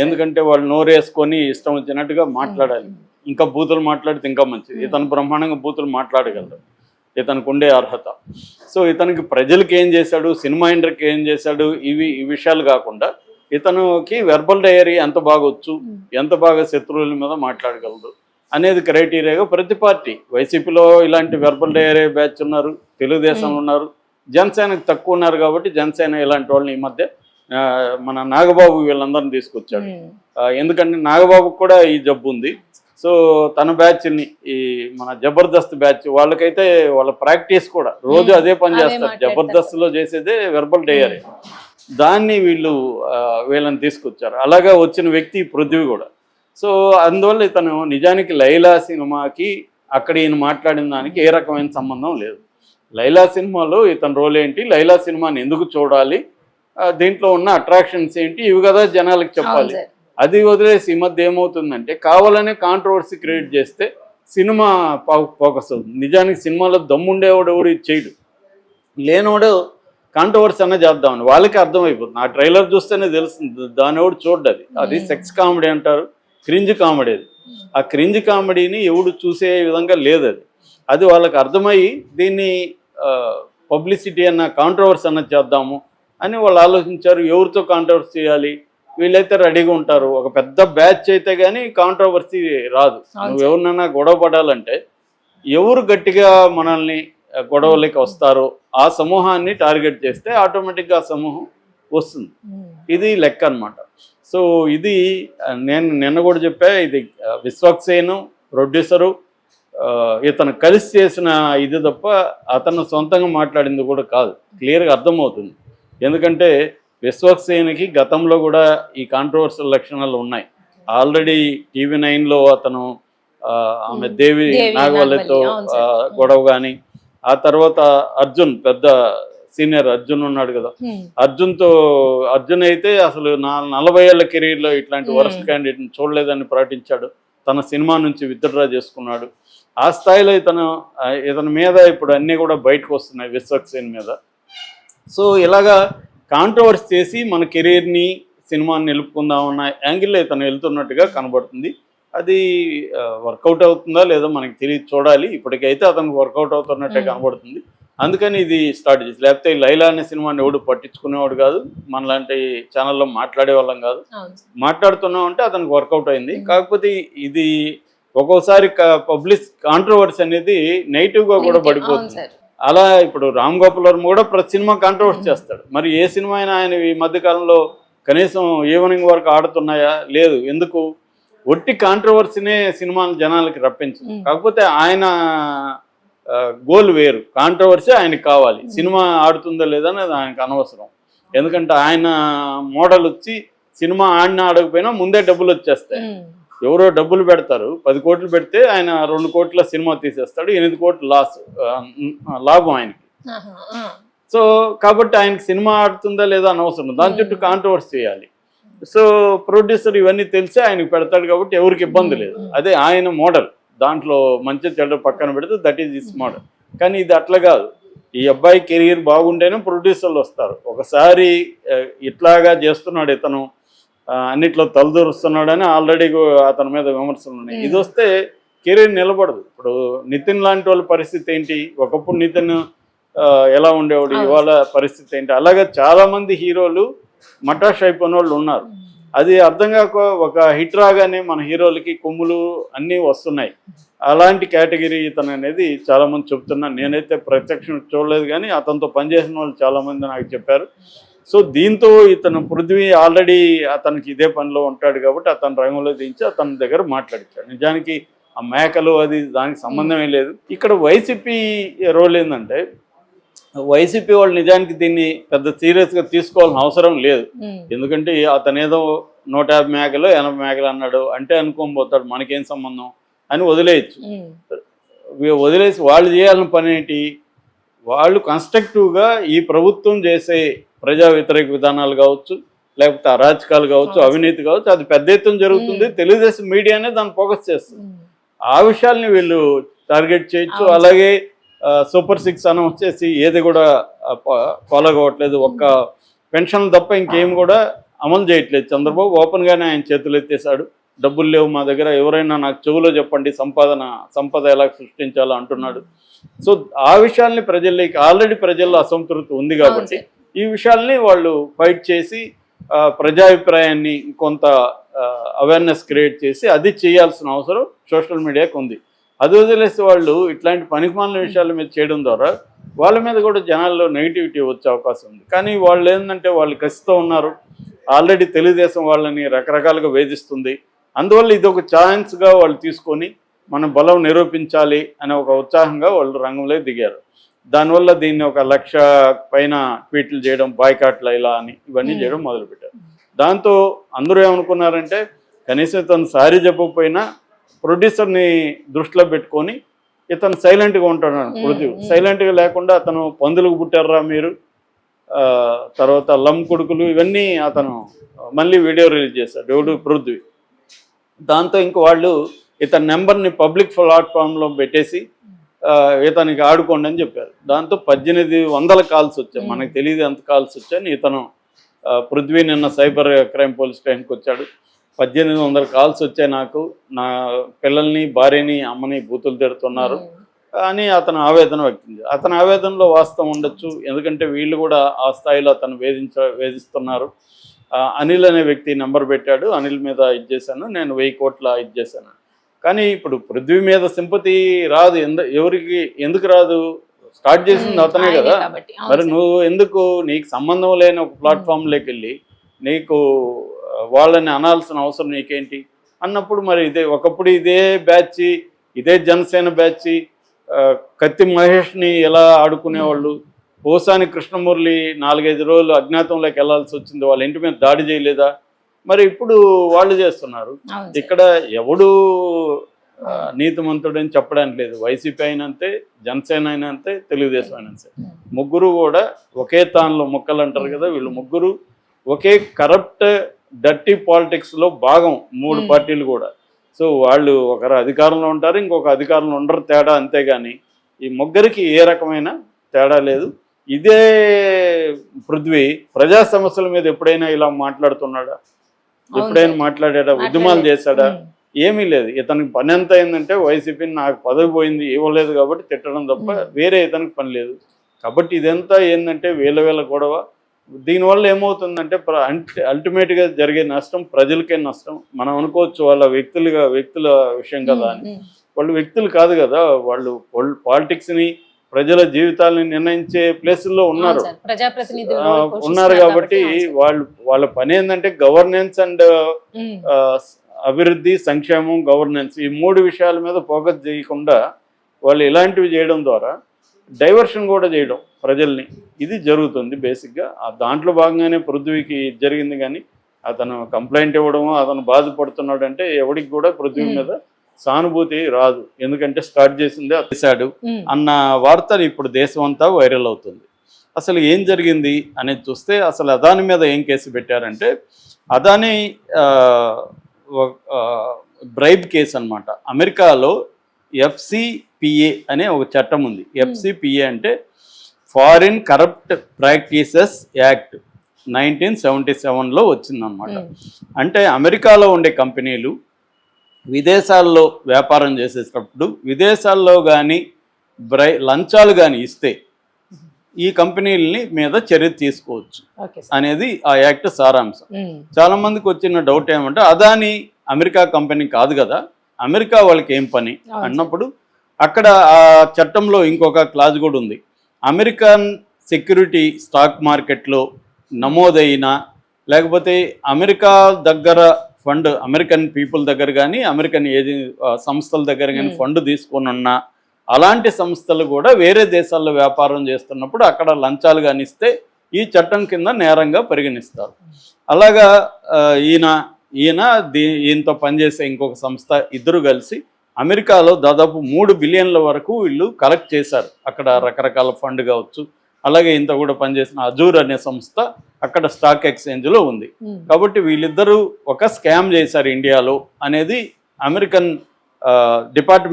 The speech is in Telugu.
ఎందుకంటే వాళ్ళు నోరేసుకొని ఇష్టం వచ్చినట్టుగా మాట్లాడాలి. ఇంకా బూతులు మాట్లాడితే ఇంకా మంచిది. ఇతను బ్రహ్మాండంగా బూతులు మాట్లాడగలరు, ఇతనికి ఉండే అర్హత. సో ఇతనికి ప్రజలకు ఏం చేశాడు, సినిమా ఇండస్ట్రీకి ఏం చేశాడు, ఈ విషయాలు కాకుండా ఇతనికి వెర్బల్ డయరీ ఎంత బాగా వచ్చు, ఎంత బాగా శత్రువుల మీద మాట్లాడగలదు అనేది క్రైటీరియాగా ప్రతి పార్టీ, వైసీపీలో ఇలాంటి వెర్బల్ డయరీ బ్యాచ్ ఉన్నారు, తెలుగుదేశంలో ఉన్నారు, జనసేనకు తక్కువ ఉన్నారు. కాబట్టి జనసేన ఇలాంటి వాళ్ళని ఈ మధ్య మన నాగబాబు వీళ్ళందరినీ తీసుకొచ్చాడు. ఎందుకంటే నాగబాబుకు కూడా ఈ జబ్బు ఉంది. సో తన బ్యాచ్ని, ఈ మన జబర్దస్త్ బ్యాచ్ వాళ్ళకైతే వాళ్ళ ప్రాక్టీస్ కూడా రోజు అదే పని చేస్తారు. జబర్దస్త్లో చేసేదే వెర్బల్ డయరీ. దాన్ని వీళ్ళని తీసుకొచ్చారు. అలాగా వచ్చిన వ్యక్తి పృథ్వీ కూడా. సో అందువల్ల ఇతను నిజానికి లైలా సినిమాకి అక్కడ ఈయన మాట్లాడిన దానికి ఏ రకమైన సంబంధం లేదు. లైలా సినిమాలో ఇతని రోల్ ఏంటి, లైలా సినిమాని ఎందుకు చూడాలి, దీంట్లో ఉన్న అట్రాక్షన్స్ ఏంటి, ఇవి కదా జనాలకు చెప్పాలి. అది వదిలేసి ఈ మధ్య ఏమవుతుందంటే కావాలనే కాంట్రవర్సీ క్రియేట్ చేస్తే సినిమా ఫోకస్ అవుతుంది. నిజానికి సినిమాలో దమ్ముండేవాడు ఎవడు ఇది చేయడు, లేనివాడు కాంట్రవర్సీ అన్న చేద్దామని వాళ్ళకి అర్థమైపోతుంది. ఆ ట్రైలర్ చూస్తేనే తెలుస్తుంది దాని ఎవడు చూడ్డది. అది సెక్స్ కామెడీ అంటారు, క్రింజ్ కామెడీ. అది ఆ క్రింజ్ కామెడీని ఎవడు చూసే విధంగా లేదు. అది వాళ్ళకి అర్థమయ్యి దీన్ని పబ్లిసిటీ అన్న కాంట్రవర్సీ అన్న చేద్దాము అని వాళ్ళు ఆలోచించారు. ఎవరితో కాంట్రవర్సీ చేయాలి, వీళ్ళైతే రెడీగా ఉంటారు. ఒక పెద్ద బ్యాచ్ అయితే కానీ కాంట్రవర్సీ రాదు. నువ్వు ఎవరినైనా గొడవ పడాలంటే ఎవరు గట్టిగా మనల్ని గొడవలకి వస్తారో ఆ సమూహాన్ని టార్గెట్ చేస్తే ఆటోమేటిక్గా ఆ సమూహం వస్తుంది. ఇది లెక్క అనమాట. సో ఇది నేను నిన్న కూడా చెప్పా, ఇది విశ్వక్సేను ప్రొడ్యూసరు ఇతను కలిసి చేసిన ఇది తప్ప అతను సొంతంగా మాట్లాడింది కూడా కాదు. క్లియర్గా అర్థమవుతుంది. ఎందుకంటే విశ్వక్సేన్కి గతంలో కూడా ఈ కాంట్రవర్షియల్ లక్షణాలు ఉన్నాయి. ఆల్రెడీ TV9లో అతను ఆమె దేవి నాగవల్లితో గొడవ కానీ, ఆ తర్వాత అర్జున్ పెద్ద సీనియర్ అర్జున్ ఉన్నాడు కదా, అర్జున్ అయితే అసలు 40 ఏళ్ల కెరీర్లో ఇట్లాంటి వరస్ట్ క్యాండిడేట్ని చూడలేదని ప్రకటించాడు. తన సినిమా నుంచి విత్డ్రా చేసుకున్నాడు. ఆ స్థాయిలో ఇతని మీద ఇప్పుడు అన్నీ కూడా బయటకు వస్తున్నాయి విశ్వక్సేన్ మీద. సో ఇలాగా కాంట్రవర్సీ చేసి మన కెరీర్ని సినిమాని నిలుపుకుందామన్న యాంగిల్లో ఇతను వెళ్తున్నట్టుగా కనబడుతుంది. అది వర్కౌట్ అవుతుందా లేదో మనకి తెలియదు, చూడాలి. ఇప్పటికైతే అతనికి వర్కౌట్ అవుతున్నట్టే కనబడుతుంది. అందుకని ఇది స్టార్ట్ చేసి, లేకపోతే లైలా అనే సినిమాని ఎవడు పట్టించుకునేవాడు కాదు, మనలాంటి ఛానల్లో మాట్లాడే వాళ్ళం కాదు. మాట్లాడుతున్నాం అంటే అతనికి వర్కౌట్ అయింది. కాకపోతే ఇది ఒక్కోసారి కాంట్రవర్సీ అనేది నెగిటివ్గా కూడా పడిపోతుంది. అలా ఇప్పుడు రామ్ గోపాల్ వర్మ కూడా ప్రతి సినిమా కాంట్రవర్సీ చేస్తాడు. మరి ఏ సినిమా అయినా ఆయన ఈ మధ్యకాలంలో కనీసం ఈవినింగ్ వరకు ఆడుతున్నాయా? లేదు. ఎందుకు? ఒట్టి కాంట్రవర్సీనే సినిమాలు జనాలకి రప్పించదు. కాకపోతే ఆయన గోల్ వేరు, కాంట్రవర్సీ ఆయనకి కావాలి. సినిమా ఆడుతుందో లేదా అనేది ఆయనకు అనవసరం. ఎందుకంటే ఆయన మోడల్ వచ్చి సినిమా ఆడినా ఆడకపోయినా ముందే డబ్బులు వచ్చేస్తాయి. ఎవరో డబ్బులు పెడతారు, 10 కోట్లు పెడితే ఆయన 2 కోట్ల సినిమా తీసేస్తాడు, 8 కోట్లు లాభం ఆయనకి. సో కాబట్టి ఆయనకి సినిమా ఆడుతుందా లేదా అనవసరం, దాని చుట్టూ కాంట్రవర్సీ చేయాలి. సో ప్రొడ్యూసర్ ఇవన్నీ తెలిసి ఆయనకు పెడతాడు కాబట్టి ఎవరికి ఇబ్బంది లేదు. అదే ఆయన మోడల్. దాంట్లో మంచి చెడ్డ పక్కన పెడితే దట్ ఈజ్ దిస్ మోడల్. కానీ ఇది అట్లా కాదు. ఈ అబ్బాయి కెరీర్ బాగుంటేనే ప్రొడ్యూసర్లు వస్తారు. ఒకసారి ఇట్లాగా చేస్తున్నాడు ఇతను, అన్నిట్లో తలదూరుస్తున్నాడని ఆల్రెడీ అతని మీద విమర్శలు ఉన్నాయి. ఇది వస్తే కెరీర్ నిలబడదు. ఇప్పుడు నితిన్ లాంటి వాళ్ళ పరిస్థితి ఏంటి? ఒకప్పుడు నితిన్ ఎలా ఉండేవాడు, ఇవాళ పరిస్థితి ఏంటి? అలాగే చాలామంది హీరోలు మటాష్ అయిపోయిన వాళ్ళు ఉన్నారు. అది అర్థం కాక ఒక హిట్ రాగానే మన హీరోలకి కొమ్ములు అన్నీ వస్తున్నాయి. అలాంటి కేటగిరీ ఇతను అనేది చాలామంది చెప్తున్నాను. నేనైతే ప్రత్యక్షం చూడలేదు, కానీ అతనితో పనిచేసిన వాళ్ళు చాలామంది నాకు చెప్పారు. సో దీంతో ఇతను పృథ్వీ ఆల్రెడీ అతనికి ఇదే పనిలో ఉంటాడు కాబట్టి అతను రంగంలో దించి అతని దగ్గర మాట్లాడించాడు. నిజానికి ఆ మేకలు అది దానికి సంబంధమే లేదు. ఇక్కడ వైసీపీ రోల్ ఏంటంటే, వైసీపీ వాళ్ళు నిజానికి దీన్ని పెద్ద సీరియస్గా తీసుకోవాల్సిన అవసరం లేదు. ఎందుకంటే అతను ఏదో 150 మేకలు 80 మేకలు అన్నాడు అంటే అనుకోబోతాడు, మనకేం సంబంధం అని వదిలేయచ్చు. వదిలేసి వాళ్ళు చేయాల్సిన పని ఏంటి? వాళ్ళు కన్స్ట్రక్టివ్గా ఈ ప్రభుత్వం చేసే ప్రజా వ్యతిరేక విధానాలు కావచ్చు, లేకపోతే అరాచకాలు కావచ్చు, అవినీతి కావచ్చు, అది పెద్ద ఎత్తున జరుగుతుంది. తెలుగుదేశం మీడియానే దాన్ని ఫోకస్ చేస్తుంది. ఆ విషయాల్ని వీళ్ళు టార్గెట్ చేయొచ్చు. అలాగే సూపర్ 6 అని వచ్చేసి ఏది కూడా ఫాలో కావట్లేదు. ఒక్క పెన్షన్ తప్ప ఇంకేం కూడా అమలు చేయట్లేదు. చంద్రబాబు ఓపెన్గానే ఆయన చేతులు ఎత్తేసాడు. డబ్బులు లేవు మా దగ్గర, ఎవరైనా నాకు చెవులో చెప్పండి సంపద ఎలా సృష్టించాలో అంటున్నాడు. సో ఆ విషయాల్ని ప్రజల్లోకి ఆల్రెడీ ప్రజల్లో అసంతృప్తి ఉంది కాబట్టి ఈ విషయాల్ని వాళ్ళు ఫైట్ చేసి ప్రజాభిప్రాయాన్ని కొంత అవేర్నెస్ క్రియేట్ చేసి అది చేయాల్సిన అవసరం సోషల్ మీడియాకు ఉంది. అది వదిలేసి వాళ్ళు ఇట్లాంటి పనికిమాలిన విషయాల మీద చేయడం ద్వారా వాళ్ళ మీద కూడా జనాల్లో నెగిటివిటీ వచ్చే అవకాశం ఉంది. కానీ వాళ్ళు ఏంటంటే వాళ్ళు కసితో ఉన్నారు. ఆల్రెడీ తెలుగుదేశం వాళ్ళని రకరకాలుగా వేధిస్తుంది. అందువల్ల ఇది ఒక ఛాన్స్గా వాళ్ళు తీసుకొని మన బలం నిరూపించాలి అనే ఒక ఉత్సాహంగా వాళ్ళు రంగంలో దిగారు. దానివల్ల దీన్ని 1 లక్ష పైన ట్వీట్లు చేయడం, బాయ్కాట్లు ఇలా అని ఇవన్నీ చేయడం మొదలుపెట్టారు. దాంతో అందరూ ఏమనుకున్నారంటే కనీసం ఇతను సారీ చెప్పకపోయినా ప్రొడ్యూసర్ని దృష్టిలో పెట్టుకొని ఇతను సైలెంట్గా ఉంటాడు. పృథ్వీ సైలెంట్గా లేకుండా అతను పందులకు పుట్టారా మీరు, తర్వాత లమ్ కొడుకులు ఇవన్నీ అతను మళ్ళీ వీడియో రిలీజ్ చేశాడు ఎవడు పృథ్వీ. దాంతో ఇంక వాళ్ళు ఇతని నెంబర్ని పబ్లిక్ ప్లాట్ఫామ్లో పెట్టేసి ఇతనికి ఆడుకోండి అని చెప్పారు. దాంతో 1800 కాల్స్ వచ్చాయి. మనకు తెలియదు ఎంత కాల్స్ వచ్చాయని ఇతను పృథ్వీ నిన్న సైబర్ క్రైమ్ పోలీస్ స్టేషన్కి వచ్చాడు. 1800 కాల్స్ వచ్చాయి, నాకు నా పిల్లల్ని, భార్యని, అమ్మని బూతులు తిడుతున్నారు అని అతను ఆవేదన వ్యక్తం చేశారు. అతని ఆవేదనలో వాస్తవం ఉండొచ్చు, ఎందుకంటే వీళ్ళు కూడా ఆ స్థాయిలో అతను వేధిస్తున్నారు. అనిల్ అనే వ్యక్తి నెంబర్ పెట్టాడు, అనిల్ మీద ఇచ్చేసాను, నేను 1000 కోట్ల ఇచ్చేసాను. కానీ ఇప్పుడు పృథ్వీ మీద సింపతి రాదు. ఎవరికి ఎందుకు రాదు? స్టార్ట్ చేసింది అతనే కదా. మరి నువ్వు ఎందుకు, నీకు సంబంధం లేని ఒక ప్లాట్ఫామ్లోకి వెళ్ళి నీకు వాళ్ళని అనాల్సిన అవసరం నీకేంటి అన్నప్పుడు, మరి ఒకప్పుడు ఇదే బ్యాచ్, ఇదే జనసేన బ్యాచ్ కత్తి మహేష్ని ఎలా ఆడుకునేవాళ్ళు. పోసాని కృష్ణమురళి 4-5 రోజులు అజ్ఞాతంలోకి వెళ్లాల్సి వచ్చింది, వాళ్ళ ఇంటి మీద దాడి చేయలేదా? మరి ఇప్పుడు వాళ్ళు చేస్తున్నారు. ఇక్కడ ఎవడు నీతిమంతుడని చెప్పడానికి లేదు. వైసీపీ అయినంతే, జనసేన అయినంతే, తెలుగుదేశం అయినంతే. ముగ్గురు కూడా ఒకే తానులో మొక్కలు అంటారు కదా, వీళ్ళు ముగ్గురు ఒకే కరప్ట్ డర్టీ పాలిటిక్స్లో భాగం 3 పార్టీలు కూడా. సో వాళ్ళు ఒకరు అధికారంలో ఉంటారు, ఇంకొక అధికారంలో ఉండరు, తేడా అంతేగాని ఈ ముగ్గురికి ఏ రకమైన తేడా లేదు. ఇదే పృథ్వీ ప్రజా సమస్యల మీద ఎప్పుడైనా ఇలా మాట్లాడుతున్నాడా? ఎప్పుడైనా మాట్లాడా? ఉద్యమాలు చేశాడా? ఏమీ లేదు. ఇతనికి పని ఎంత అయిందంటే వైసీపీని నాకు పదవి పోయింది ఇవ్వలేదు కాబట్టి తిట్టడం తప్ప వేరే ఇతనికి పని లేదు. కాబట్టి ఇదంతా ఏంటంటే వేల గొడవ. దీనివల్ల ఏమవుతుందంటే అల్టిమేట్గా జరిగే నష్టం ప్రజలకే నష్టం. మనం అనుకోవచ్చు వాళ్ళ వ్యక్తుల విషయం కదా అని. వాళ్ళు వ్యక్తులు కాదు కదా, వాళ్ళు పాలిటిక్స్ని, ప్రజల జీవితాలని నిర్ణయించే ప్లేసుల్లో ఉన్నారు కాబట్టి వాళ్ళ పని ఏంటంటే గవర్నెన్స్ అండ్ అభివృద్ధి, సంక్షేమం, గవర్నెన్స్ ఈ 3 విషయాల మీద ఫోకస్ చేయకుండా వాళ్ళు ఇలాంటివి చేయడం ద్వారా డైవర్షన్ కూడా చేయడం ప్రజల్ని, ఇది జరుగుతుంది బేసిక్గా. దాంట్లో భాగంగానే పృథ్వీకి జరిగింది. కానీ అతను కంప్లైంట్ ఇవ్వడము, అతను బాధపడుతున్నాడు అంటే ఎవరికి కూడా పృథ్వీ మీద సానుభూతి రాదు. ఎందుకంటే స్టార్ట్ చేసిందే చేశాడు అన్న వార్త ఇప్పుడు దేశం అంతా వైరల్ అవుతుంది. అసలు ఏం జరిగింది అనేది చూస్తే అసలు అదాని మీద ఏం కేసు పెట్టారంటే, అదాని బ్రైబ్ కేసు అనమాట. అమెరికాలో FCPA అనే ఒక చట్టం ఉంది. FCPA అంటే ఫారిన్ కరప్ట్ ప్రాక్టీసెస్ యాక్ట్ 1977లో వచ్చిందనమాట. అంటే అమెరికాలో ఉండే కంపెనీలు విదేశాల్లో వ్యాపారం చేసేటప్పుడు విదేశాల్లో కానీ లంచాలు కానీ ఇస్తే ఈ కంపెనీలని మీద చర్య తీసుకోవచ్చు అనేది ఆ యాక్ట్ సారాంశం. చాలా మందికి వచ్చిన డౌట్ ఏమంటే, అదాని అమెరికా కంపెనీ కాదు కదా, అమెరికా వాళ్ళకి ఏం పని అన్నప్పుడు అక్కడ ఆ చట్టంలో ఇంకొక క్లాజ్ కూడా ఉంది. అమెరికన్ సెక్యూరిటీ స్టాక్ మార్కెట్లో నమోదైన, లేకపోతే అమెరికా దగ్గర ఫండ్, అమెరికన్ పీపుల్ దగ్గర కానీ అమెరికన్ సంస్థల దగ్గర కానీ ఫండ్ తీసుకొని ఉన్న అలాంటి సంస్థలు కూడా వేరే దేశాల్లో వ్యాపారం చేస్తున్నప్పుడు అక్కడ లంచాలు కానీ ఇస్తే ఈ చట్టం కింద నేరంగా పరిగణిస్తారు. అలాగా ఈయనతో పనిచేసే ఇంకొక సంస్థ ఇద్దరు కలిసి అమెరికాలో దాదాపు 3 బిలియన్ల వరకు వీళ్ళు కలెక్ట్ చేశారు. అక్కడ రకరకాల ఫండ్ కావచ్చు. అలాగే ఇంత కూడా పనిచేసిన అజూర్ అనే సంస్థ అక్కడ స్టాక్ ఎక్స్చేంజ్లో ఉంది. కాబట్టి వీళ్ళిద్దరూ ఒక స్కామ్ చేశారు ఇండియాలో అనేది అమెరికన్ డిపార్ట్మెంట్